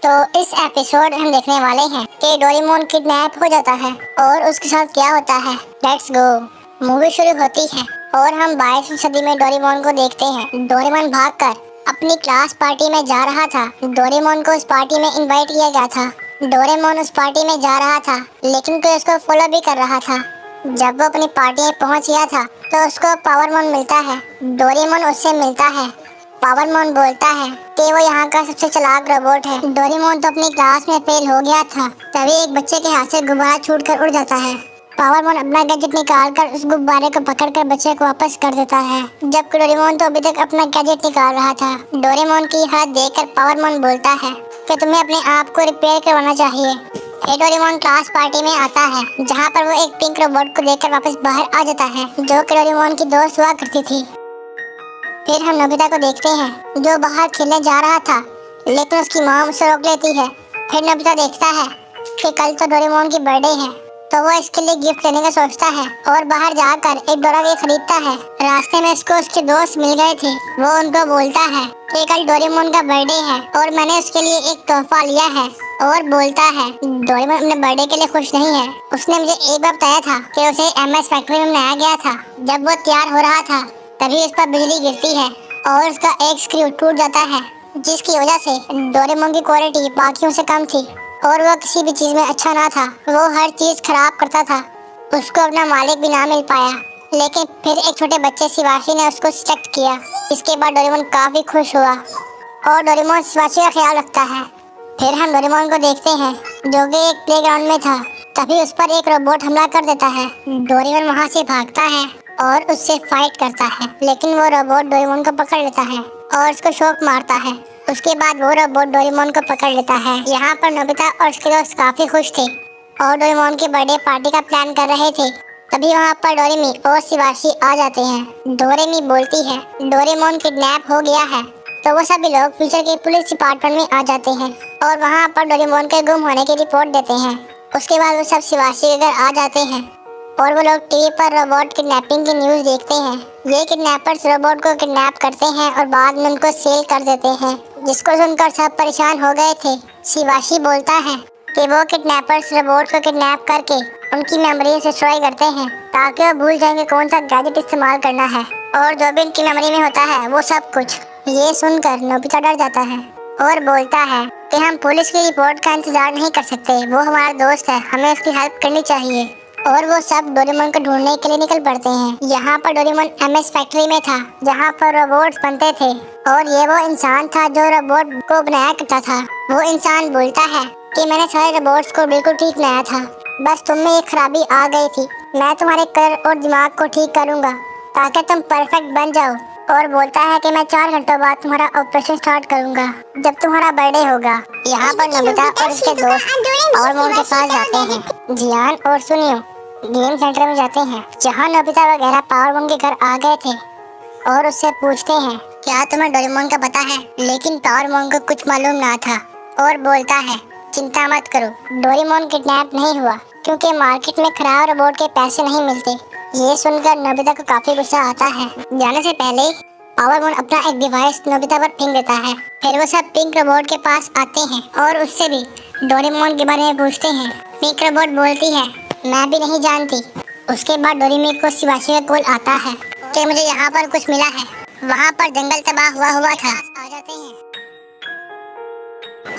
तो इस एपिसोड हम देखने वाले हैं कि डोरेमोन किडनैप हो जाता है और उसके साथ क्या होता है। Let's go. मूवी शुरू होती है और हम 22वीं सदी में डोरेमोन को देखते हैं। डोरेमोन भागकर अपनी क्लास पार्टी में जा रहा था। डोरेमोन को उस पार्टी में इनवाइट किया गया था। डोरेमोन उस पार्टी में जा रहा था लेकिन कोई उसको फॉलो भी कर रहा था। जब वो अपनी पार्टी में पहुंच गया था तो उसको पावरमोन मिलता है। डोरेमोन उससे मिलता है। पावरमोन बोलता है कि वो यहाँ का सबसे चालाक रोबोट है। डोरेमोन तो अपनी क्लास में फेल हो गया था। तभी एक बच्चे के हाथ से गुब्बारा छूटकर उड़ जाता है। पावरमोन अपना गैजेट निकालकर उस गुब्बारे को पकड़कर बच्चे को वापस कर देता है, जबकि डोरेमोन तो अभी तक अपना गैजेट निकाल रहा था। डोरेमोन की हालत देखकर पावरमोन बोलता है कि तुम्हें अपने आप को रिपेयर करवाना चाहिए। डोरेमोन क्लास पार्टी में आता है जहाँ पर वो एक पिंक रोबोट को देखकर वापस बाहर आ जाता है जो कि डोरेमोन की दोस्त हुआ करती थी। फिर हम नोबिता को देखते हैं जो बाहर खेलने जा रहा था लेकिन उसकी मॉम उसे रोक लेती है। फिर नोबिता देखता है कि कल तो डोरेमोन की बर्थडे है तो वो इसके लिए गिफ्ट लेने का सोचता है और बाहर जाकर एक डोरा भी खरीदता है। रास्ते में उसको उसके दोस्त मिल गए थे। वो उनको बोलता है कि कल डोरेमोन का बर्थडे है और मैंने उसके लिए एक तोहफा लिया है और बोलता है डोरेमोन अपने बर्थडे के लिए खुश नहीं है। उसने मुझे एक बार बताया था कि उसे एमएस फैक्ट्री में बनाया गया था। जब वो तैयार हो रहा था तभी उस पर बिजली गिरती है और उसका एक स्क्रू टूट जाता है जिसकी वजह से डोरेमोन की क्वालिटी बाकियों से कम थी और वो किसी भी चीज में अच्छा ना था। वो हर चीज खराब करता था। उसको अपना मालिक भी ना मिल पाया। लेकिन फिर एक छोटे बच्चे शिवाशी ने उसको सिलेक्ट किया। इसके बाद डोरेमोन काफी खुश हुआ और डोरेमोन शिवाशी का ख्याल रखता है। फिर हम डोरेमोन को देखते हैं जो कि एक प्लेग्राउंड में था। तभी उस पर एक रोबोट हमला कर देता है। डोरेमोन वहाँ से भागता है और उससे फाइट करता है लेकिन वो रोबोट डोरेमोन को पकड़ लेता है और उसको शॉक मारता है। उसके बाद वो रोबोट डोरेमोन को पकड़ लेता है। यहाँ पर नोबिता और उसके दोस्त काफी खुश थे और डोरेमोन की बर्थडे पार्टी का प्लान कर रहे थे। तभी वहाँ पर डोरेमी और शिवाशी आ जाते हैं। डोरेमी बोलती है डोरेमोन किडनैप हो गया है तो वो सभी लोग फ्यूचर के पुलिस डिपार्टमेंट में आ जाते हैं और वहाँ पर डोरेमोन के गुम होने की रिपोर्ट देते हैं। उसके बाद वो सब शिवाशी के घर आ जाते हैं और वो लोग टीवी पर रोबोट किडनैपिंग की न्यूज़ देखते हैं। ये किडनैपर्स रोबोट को किडनैप करते हैं और बाद में उनको सेल कर देते हैं, जिसको सुनकर सब परेशान हो गए थे। शिवाशी बोलता है कि वो किडनैपर्स रोबोट को किडनैप करके उनकी मेमोरी डिस्ट्रॉय करते हैं ताकि वो भूल जाएंगे कौन सा गैजेट इस्तेमाल करना है और जो भी उनकी मेमोरी में होता है वो सब कुछ। ये सुनकर नोबिता डर जाता है और बोलता है कि हम पुलिस की रिपोर्ट का इंतजार नहीं कर सकते। वो हमारा दोस्त है, हमें उसकी हेल्प करनी चाहिए। और वो सब डोरेमोन को ढूंढने के लिए निकल पड़ते हैं। यहाँ पर डोरेमोन एमएस फैक्ट्री में था जहाँ पर रोबोट्स बनते थे और ये वो इंसान था जो रोबोट को बनाया करता था। वो इंसान बोलता है कि मैंने सारे रोबोट्स को बिल्कुल ठीक बनाया था, बस तुम में एक खराबी आ गई थी। मैं तुम्हारे कलर और दिमाग को ठीक करूँगा ताकि तुम परफेक्ट बन जाओ। और बोलता है कि मैं 4 घंटों बाद तुम्हारा ऑपरेशन स्टार्ट करूंगा जब तुम्हारा बर्थडे होगा। यहाँ पर नोबिता और उसके दोस्त पावरमोन के पास जाते हैं। जियान और सुनियो गेम सेंटर में जाते हैं जहाँ नोबिता वगैरह पावरमोन के घर आ गए थे और उससे पूछते हैं क्या तुम्हें डोरेमोन का पता है। लेकिन पावरमोन को कुछ मालूम ना था और बोलता है चिंता मत करो, डोरेमोन किडनैप नहीं हुआ क्योंकि मार्केट में खराब रोबोट के पैसे नहीं मिलते। ये सुनकर नोबिता को काफी गुस्सा आता है। जाने से पहले पावरमोन अपना एक डिवाइस नोबिता पर फेंक देता है। फिर वो सब पिंक रोबोट के पास आते हैं और उससे भी डोरेमोन के बारे में पूछते हैं। पिंक रोबोट बोलती है मैं भी नहीं जानती। उसके बाद डोरेमी को शिवाशी का कॉल आता है कि मुझे यहाँ पर कुछ मिला है। वहाँ पर जंगल तबाह हुआ था। आ जाते हैं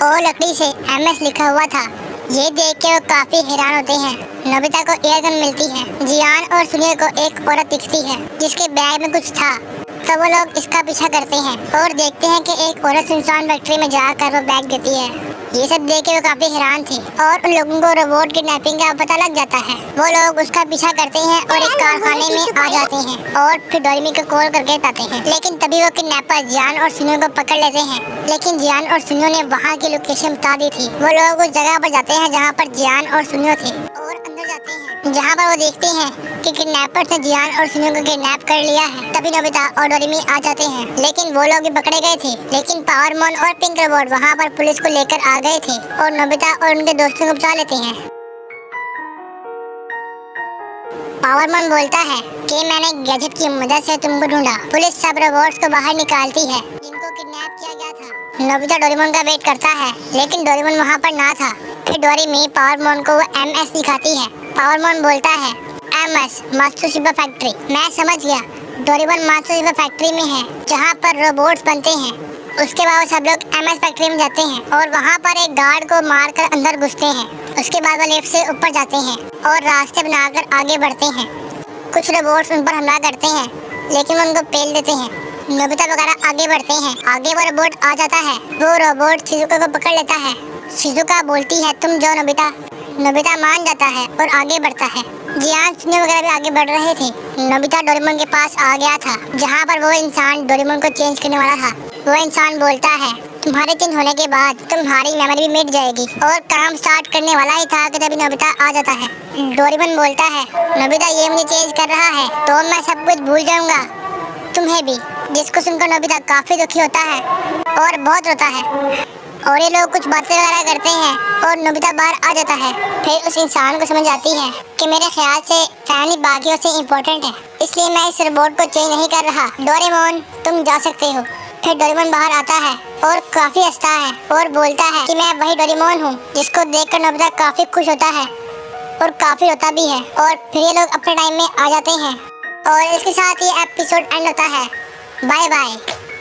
और लकड़ी से एमएस लिखा हुआ था। ये देख के वो काफी हैरान होते हैं। नोबिता को एयरगन मिलती है। जियान और सुनियो को एक औरत दिखती है जिसके बैग में कुछ था तो वो लोग इसका पीछा करते हैं और देखते हैं कि एक औरत सुनसान फैक्ट्री में जाकर वो बैग देती है। ये सब देख के वो काफी हैरान थे और उन लोगों को रोबोट किडनैपिंग का पता लग जाता है। वो लोग उसका पीछा करते हैं और एक कारखाने में आ जाते हैं और फिर डोरेमी को कॉल करके बताते हैं। लेकिन तभी वो किडनैपर जियान और सुनियो को पकड़ लेते हैं। लेकिन जियान और सुनियो ने वहाँ की लोकेशन बता दी थी। वो लोग उस जगह पर जाते हैं जहाँ पर जियान और सुनियो थे और अंदर जाते हैं जहाँ पर वो देखते हैं कि किडनैपर्स ने जियान और सुनियो को किडनैप कर लिया है। तभी नोबिता और डोरेमी आ जाते हैं लेकिन वो लोग भी पकड़े गए थे। लेकिन पावरमोन और पिंक रोबोट वहाँ पर पुलिस को लेकर आ गए थे और नोबिता और उनके दोस्तों को बचा लेते हैं। पावरमोन बोलता है कि मैंने गैजेट की मदद से तुमको ढूंढा। पुलिस सब रोबोट्स को बाहर निकालती है जिनको किडनैप किया गया था नोबिता डोरेमोन का वेट करता है, लेकिन डोरेमोन वहाँ पर ना था। फिर डोरेमी पावरमोन को MS दिखाती है। पावरमोन बोलता है, MS मात्सुशिबा फैक्ट्री। मैं समझ गया। डोरेमोन मात्सुशिबा फैक्ट्री में है, जहाँ पर रोबोट्स बनते हैं। उसके बाद सब लोग MS फैक्ट्री में जाते हैं और वहाँ पर एक गार्ड को मारकर अंदर घुसते हैं। उसके बाद वो लिफ्ट से ऊपर जाते हैं और रास्ते बनाकर आगे बढ़ते हैं। कुछ रोबोट्स उन पर हमला करते हैं, लेकिन वो उनको पेल देते हैं। नोबिता वगैरह आगे बढ़ते हैं। आगे वो रोबोट आ जाता है। वो रोबोट शिजुका को पकड़ लेता है। शिजुका बोलती है, तुम जाओ नोबिता। नोबिता मान जाता है और आगे बढ़ता है। जियान सुनियो वगैरह भी आगे बढ़ रहे थे। नोबिता डोरेमोन के पास आ गया था, जहाँ पर वो इंसान डोरेमोन को चेंज करने वाला था। वो इंसान बोलता है, तुम्हारे चेंज होने के बाद तुम्हारी मेमोरी भी मिट जाएगी। और काम स्टार्ट करने वाला ही था कि तभी नोबिता आ जाता है। डोरेमोन बोलता है, नोबिता ये मुझे चेंज कर रहा है तो मैं सब कुछ भूल जाऊंगा, तुम्हें भी। जिसको सुनकर नोबिता काफी दुखी होता है और बहुत रोता है। और ये लोग कुछ बातें वगैरह करते हैं और नोबिता बाहर आ जाता है। फिर उस इंसान को समझ आती है कि मेरे ख्याल से फैमिली बाकियों से इम्पोर्टेंट है, इसलिए मैं इस रोबोट को चेंज नहीं कर रहा। डोरेमोन तुम जा सकते हो। फिर डोरेमोन बाहर आता है और काफी हंसता है और बोलता है कि मैं वही डोरेमोन हूँ, जिसको देखकर नोबिता काफी खुश होता है और काफी रोता भी है। और फिर ये लोग अपने टाइम में आ जाते हैं और इसके साथ ये एपिसोड एंड होता है। Bye bye.